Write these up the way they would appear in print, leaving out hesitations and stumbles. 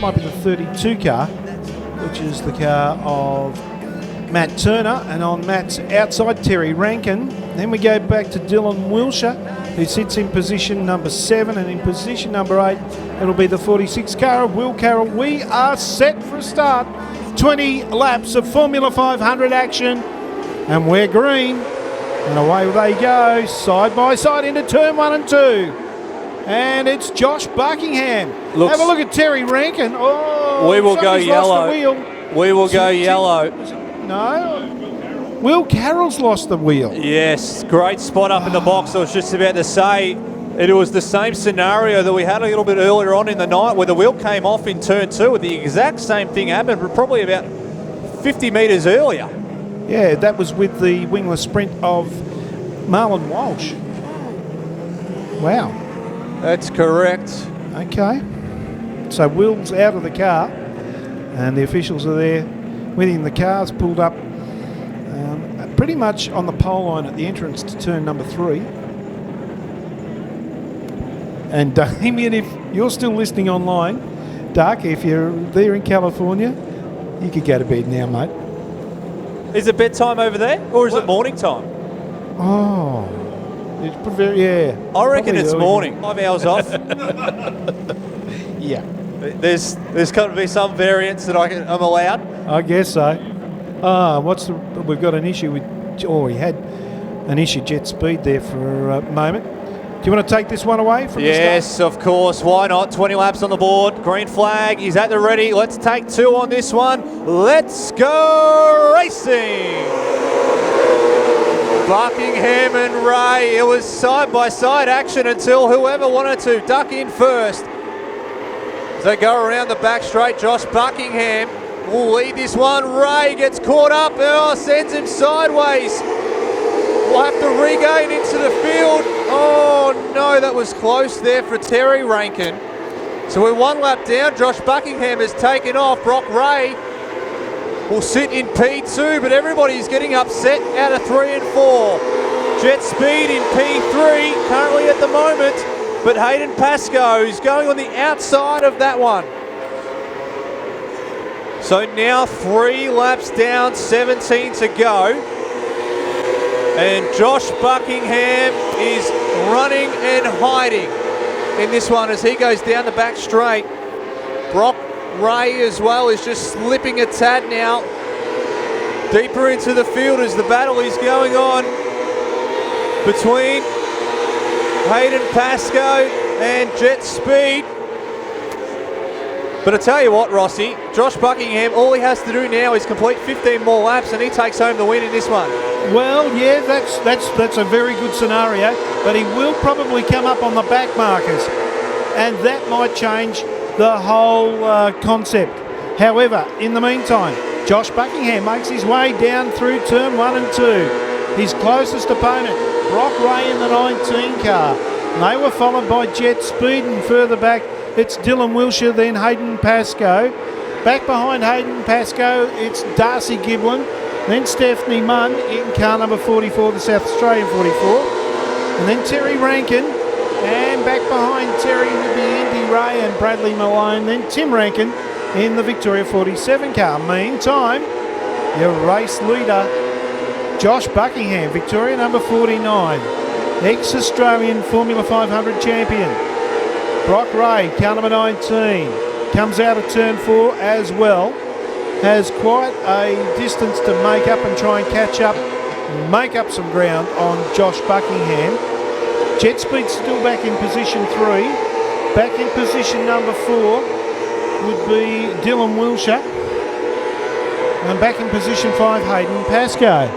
might be the 32 car, which is the car of Matt Turner, and on Matt's outside, Terry Rankin. Then we go back to Dylan Wilshire, who sits in position number 7, and in position number 8, it'll be the 46 car of Will Carroll. We are set for a start. 20 laps of Formula 500 action, and we're green. And away they go, side by side into turn 1 and 2. And it's Josh Buckingham. Have a look at Terry Rankin. Oh, we will go yellow. We will go yellow. No. Will Carroll's lost the wheel. Yes, great spot up in the box. I was just about to say, it was the same scenario that we had a little bit earlier on in the night where the wheel came off in turn 2. The exact same thing happened, but probably about 50 metres earlier. Yeah, that was with the wingless sprint of Marlon Walsh. Wow. That's correct. Okay. So Will's out of the car, and the officials are there with him. The car's pulled up pretty much on the pole line at the entrance to turn number 3. And Damien, if you're still listening online, Dark, if you're there in California, you could go to bed now, mate. Is it bedtime over there, or is it morning time? Oh, it's yeah. I reckon it's morning. 5 hours off. Yeah. There's got to be some variance that I'm allowed. I guess so. We've got an issue with, we had an issue jet speed there for a moment. Do you want to take this one away from the start? Yes, of course. Why not? 20 laps on the board. Green flag. He's at the ready. Let's take 2 on this one. Let's go racing. Buckingham and Ray. It was side-by-side action until whoever wanted to duck in first. As they go around the back straight, Josh Buckingham will lead this one. Ray gets caught up. Oh, sends him sideways. We'll have to regain into the field. Oh no, that was close there for Terry Rankin. So we're 1 lap down. Josh Buckingham has taken off. Brock Ray will sit in P2, but everybody's getting upset out of 3 and 4. Jet Speed in P3 currently at the moment, but Hayden Pascoe is going on the outside of that one. So now 3 laps down, 17 to go. And Josh Buckingham is running and hiding in this one as he goes down the back straight. Brock Ray as well is just slipping a tad now. Deeper into the field as the battle is going on between Hayden Pascoe and Jet Speed. But I tell you what, Rossi, Josh Buckingham, all he has to do now is complete 15 more laps and he takes home the win in this one. Well, yeah, that's a very good scenario, but he will probably come up on the back markers, and that might change the whole concept. However, in the meantime, Josh Buckingham makes his way down through turn 1 and 2. His closest opponent, Brock Ray in the 19 car. They were followed by Jet Speed, and further back, it's Dylan Wilshire, then Hayden Pascoe. Back behind Hayden Pascoe, it's Darcy Giblin, then Stephanie Munn in car number 44, the South Australian 44, and then Terry Rankin, and back behind Terry would be Andy Ray and Bradley Malone, then Tim Rankin in the Victoria 47 car. Meantime, your race leader, Josh Buckingham, Victoria number 49, ex-Australian Formula 500 champion. Brock Ray, car number 19, comes out of turn 4 as well. Has quite a distance to make up and try and catch up, make up some ground on Josh Buckingham. Jet Speed still back in position 3. Back in position number 4 would be Dylan Wilshire. And back in position 5, Hayden Pascoe.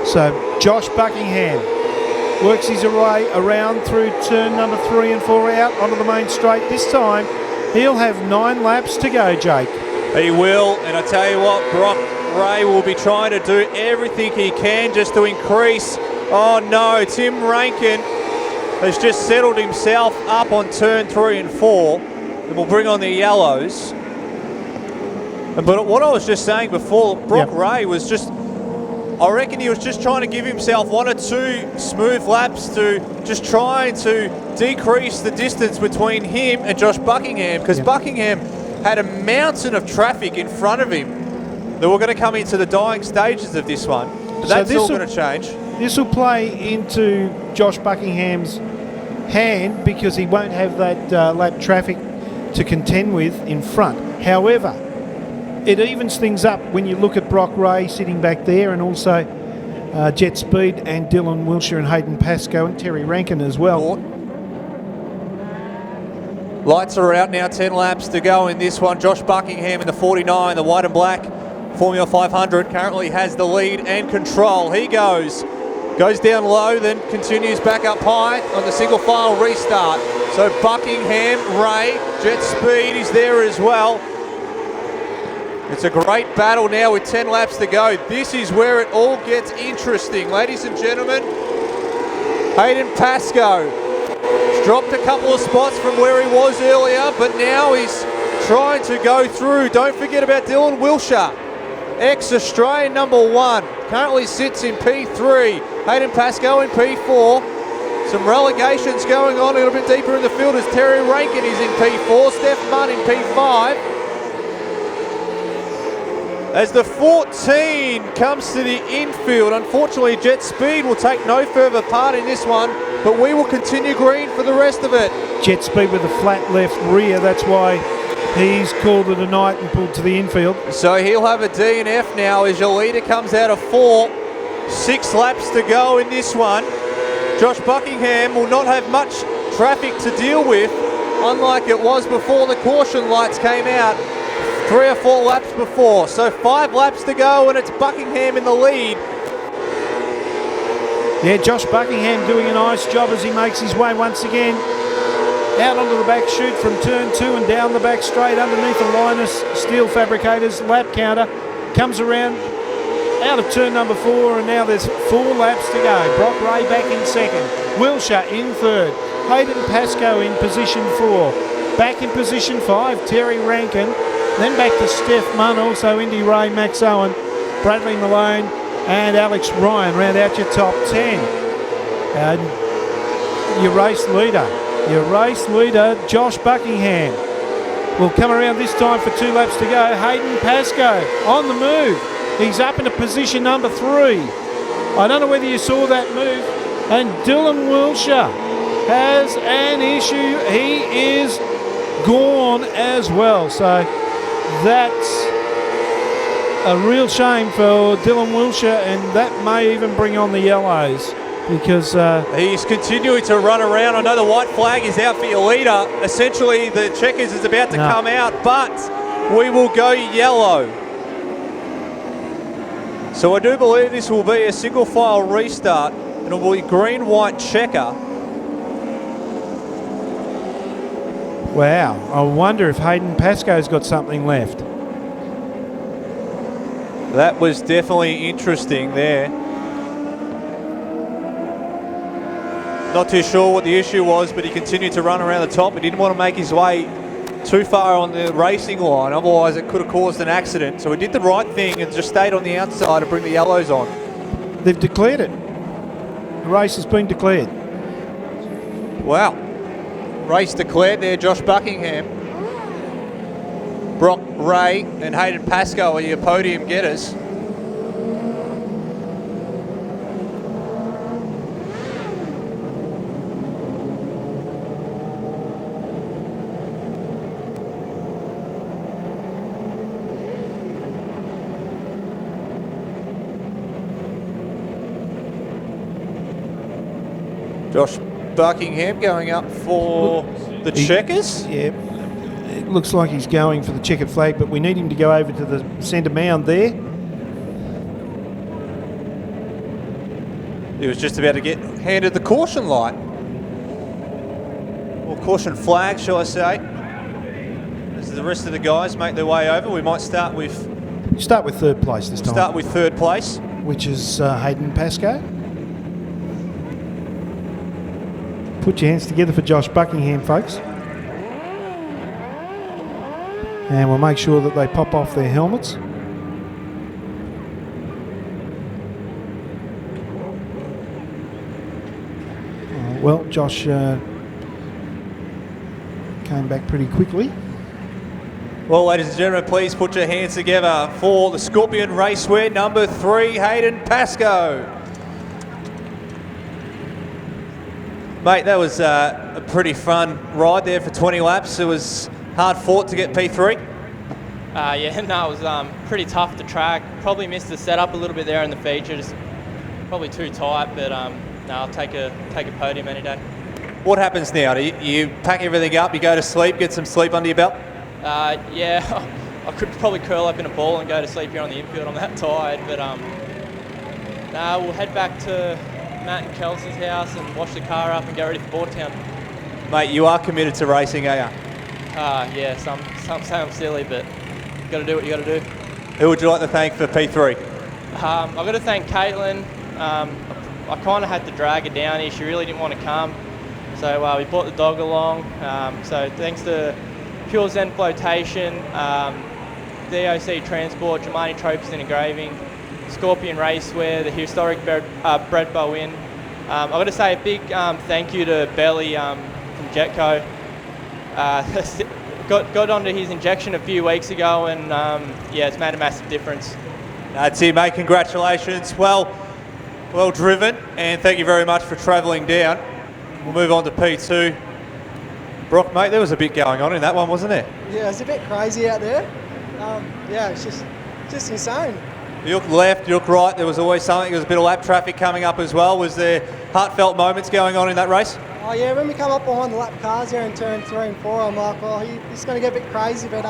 So Josh Buckingham works his way around through turn number 3 and 4 out onto the main straight. This time he'll have 9 laps to go, Jake. He will, and I tell you what, Brock Ray will be trying to do everything he can just to increase. Oh no, Tim Rankin has just settled himself up on turn 3 and 4, and we'll bring on the yellows. But what I was just saying before, Brock Ray was just I reckon he was just trying to give himself 1 or 2 smooth laps to just trying to decrease the distance between him and Josh Buckingham, because Buckingham had a mountain of traffic in front of him that were going to come into the dying stages of this one. But that's all going to change. This will play into Josh Buckingham's hand because he won't have that lap traffic to contend with in front. However, it evens things up when you look at Brock Ray sitting back there, and also Jet Speed and Dylan Wilshire and Hayden Pascoe and Terry Rankin as well. Lights are out now, 10 laps to go in this one. Josh Buckingham in the 49, the white and black Formula 500, currently has the lead and control. He goes down low, then continues back up high on the single file restart. So Buckingham, Ray, Jet Speed is there as well. It's a great battle now with 10 laps to go. This is where it all gets interesting. Ladies and gentlemen, Hayden Pascoe dropped a couple of spots from where he was earlier, but now he's trying to go through. Don't forget about Dylan Wilshire, ex-Australian #1, currently sits in P3. Hayden Pascoe in P4. Some relegations going on a little bit deeper in the field as Terry Rankin is in P4, Steph Munn in P5. As the 14 comes to the infield, unfortunately Jet Speed will take no further part in this one, but we will continue green for the rest of it. Jet Speed with a flat left rear, that's why he's called it a night and pulled to the infield. So he'll have a DNF now as your leader comes out of 4. 6 laps to go in this one. Josh Buckingham will not have much traffic to deal with, unlike it was before the caution lights came out 3 or 4 laps before. So 5 laps to go and it's Buckingham in the lead. Yeah, Josh Buckingham doing a nice job as he makes his way once again out onto the back chute from turn 2 and down the back straight underneath the Linus Steel Fabricators lap counter. Comes around out of turn number 4, and now there's 4 laps to go. Brock Ray back in second, Wilshire in third, Hayden Pascoe in position 4, back in position 5, Terry Rankin, then back to Steph Munn, also Indy Ray, Max Owen, Bradley Malone and Alex Ryan round out your top 10. And your race leader, Josh Buckingham, will come around this time for 2 laps to go. Hayden Pascoe on the move. He's up into position number 3. I don't know whether you saw that move. And Dylan Wilshire has an issue. He is gone as well. So that's a real shame for Dylan Wilshire, and that may even bring on the yellows because he's continuing to run around. I know the white flag is out for your leader. Essentially, the checkers is about to come out, but we will go yellow. So I do believe this will be a single file restart, and it will be green-white checker. Wow, I wonder if Hayden Pascoe's got something left. That was definitely interesting there. Not too sure what the issue was, but he continued to run around the top. He didn't want to make his way too far on the racing line, otherwise it could have caused an accident. So he did the right thing and just stayed on the outside to bring the yellows on. They've declared it. The race has been declared. Wow. Race declared there, Josh Buckingham. Brock Ray and Hayden Pascoe are your podium getters. Josh Buckingham going up for the checkers. Yeah, it looks like he's going for the checkered flag, but we need him to go over to the centre mound there. He was just about to get handed the caution light. Or caution flag, shall I say. As the rest of the guys make their way over, we might start with... Start with third place this time. Start with third place. Which is Hayden Pascoe. Put your hands together for Josh Buckingham, folks. And we'll make sure that they pop off their helmets. Well, Josh came back pretty quickly. Well, ladies and gentlemen, please put your hands together for the Scorpion Raceway number 3, Hayden Pascoe. Mate, that was a pretty fun ride there for 20 laps. It was hard fought to get P3. Yeah, no, it was pretty tough to track. Probably missed the setup a little bit there in the feature, just probably too tight, but no, I'll take a podium any day. What happens now? Do you pack everything up, you go to sleep, get some sleep under your belt? Yeah, I could probably curl up in a ball and go to sleep here on the infield. I'm that tired, but no, we'll head back to Matt and Kelsey's house and wash the car up and get ready for Boardtown. Mate, you are committed to racing, are you? Yeah, some say I'm silly, but you got to do what you got to do. Who would you like to thank for P3? I've got to thank Caitlin. I kind of had to drag her down here. She really didn't want to come, so we brought the dog along. So thanks to Pure Zen Flotation, DOC Transport, Germani Tropes and Engraving, Scorpion Racewear, the historic Brett Bowen. I've got to say a big thank you to Belly from Jetco. Got onto his injection a few weeks ago, and yeah, it's made a massive difference. That's it, mate. Congratulations. Well driven, and thank you very much for travelling down. We'll move on to P2. Brock, mate, there was a bit going on in that one, wasn't there? Yeah, it's a bit crazy out there. Yeah, it's just insane. You look left, you look right, there was always something. There was a bit of lap traffic coming up as well. Was there heartfelt moments going on in that race? Oh yeah, when we come up behind the lap cars there in turn 3 and 4, I'm like, well, he's going to get a bit crazy, but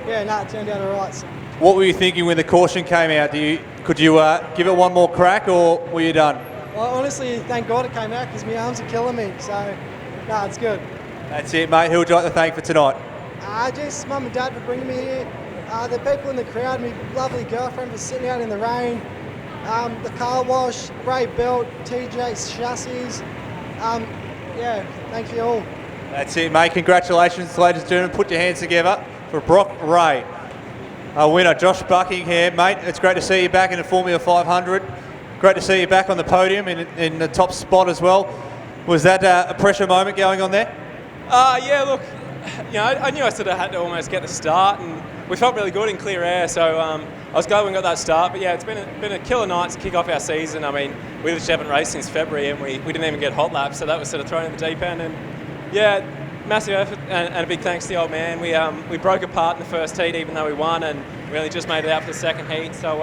yeah, no, it turned out all right. So. What were you thinking when the caution came out? Could you give it one more crack, or were you done? Well, honestly, thank God it came out, because my arms are killing me, so no, it's good. That's it, mate. Who would you like to thank for tonight? Just Mum and Dad for bringing me here. The people in the crowd, my lovely girlfriend for sitting out in the rain. The car wash, Brave Belt, TJ's chassis. Yeah, thank you all. That's it, mate. Congratulations, ladies and gentlemen. Put your hands together for Brock Ray. Our winner, Josh Buckingham. Mate, it's great to see you back in the Formula 500. Great to see you back on the podium in the top spot as well. Was that a pressure moment going on there? Yeah, look, you know, I knew I sort of had to almost get the start, and we felt really good in clear air, so I was glad we got that start. But yeah, it's been a killer night to kick off our season. I mean, we literally haven't raced since February, and we didn't even get hot laps, so that was sort of thrown in the deep end. And yeah, massive effort, and a big thanks to the old man. We broke apart in the first heat, even though we won, and we only just made it out for the second heat. So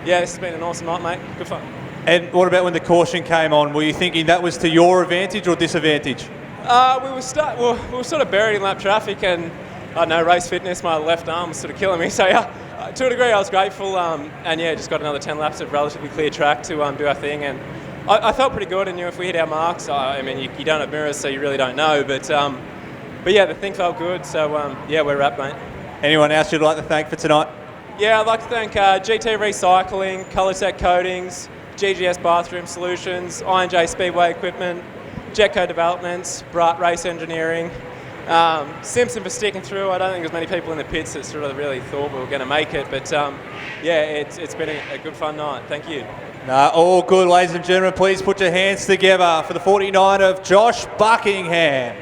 yeah, this has been an awesome night, mate. Good fun. And what about when the caution came on? Were you thinking that was to your advantage or disadvantage? We were sort of buried in lap traffic, and I don't know, race fitness, my left arm was sort of killing me. So yeah, to a degree I was grateful, and yeah, just got another 10 laps of relatively clear track to do our thing, and I felt pretty good and knew if we hit our marks, I mean, you don't have mirrors, so you really don't know, but yeah, the thing felt good, so yeah, we're wrapped, mate. Anyone else you'd like to thank for tonight? Yeah, I'd like to thank GT Recycling, Colour Set Coatings, GGS Bathroom Solutions, I&J Speedway Equipment, Jetco Developments, Brat Race Engineering, Simpson for sticking through. I don't think there's many people in the pits that sort of really thought we were going to make it, but yeah, it's been a good fun night. Thank you. All good, ladies and gentlemen. Please put your hands together for the 49 of Josh Buckingham.